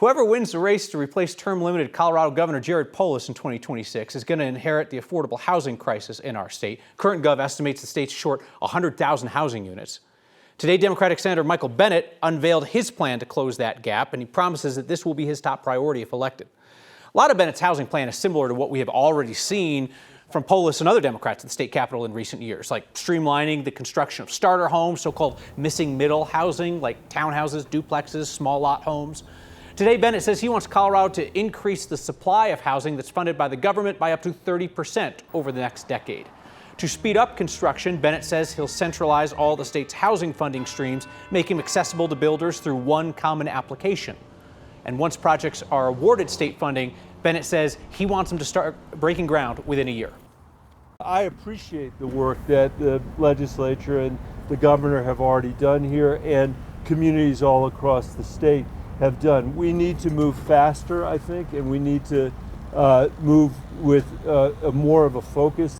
Whoever wins the race to replace term-limited Colorado Governor Jared Polis in 2026 is going to inherit the affordable housing crisis in our state. Current Gov estimates the state's short 100,000 housing units. Today, Democratic Senator Michael Bennet unveiled his plan to close that gap, and he promises that this will be his top priority if elected. A lot of Bennett's housing plan is similar to what we have already seen from Polis and other Democrats at the state capitol in recent years, like streamlining the construction of starter homes, so-called missing middle housing, like townhouses, duplexes, small lot homes. Today, Bennet says he wants Colorado to increase the supply of housing that's funded by the government by up to 30% over the next decade. To speed up construction, Bennet says he'll centralize all the state's housing funding streams, make them accessible to builders through one common application. And once projects are awarded state funding, Bennet says he wants them to start breaking ground within a year. I appreciate the work that the legislature and the governor have already done here, and communities all across the state have done. We need to move faster, I think, and we need to move with more of a focus.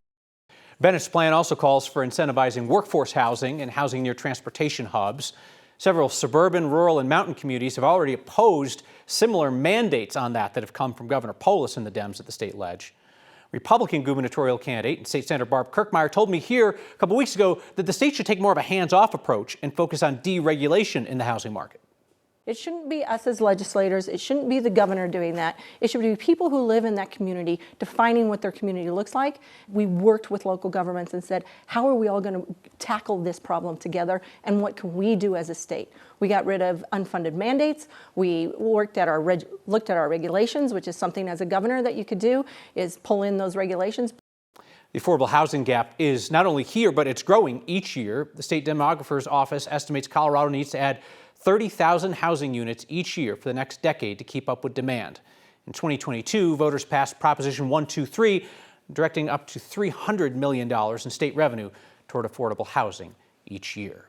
Bennett's plan also calls for incentivizing workforce housing and housing near transportation hubs. Several suburban, rural, and mountain communities have already opposed similar mandates on that have come from Governor Polis and the Dems at the state ledge. Republican gubernatorial candidate and State Senator Barb Kirkmeyer told me here a couple weeks ago that the state should take more of a hands-off approach and focus on deregulation in the housing market. It shouldn't be us as legislators. It shouldn't be the governor doing that. It should be people who live in that community defining what their community looks like. We worked with local governments and said, how are we all going to tackle this problem together, and what can we do as a state? We got rid of unfunded mandates. We looked at our regulations, which is something as a governor that you could do, is pull in those regulations. The affordable housing gap is not only here, but it's growing each year. The state demographer's office estimates Colorado needs to add 30,000 housing units each year for the next decade to keep up with demand. In 2022, voters passed Proposition 123, directing up to $300 million in state revenue toward affordable housing each year.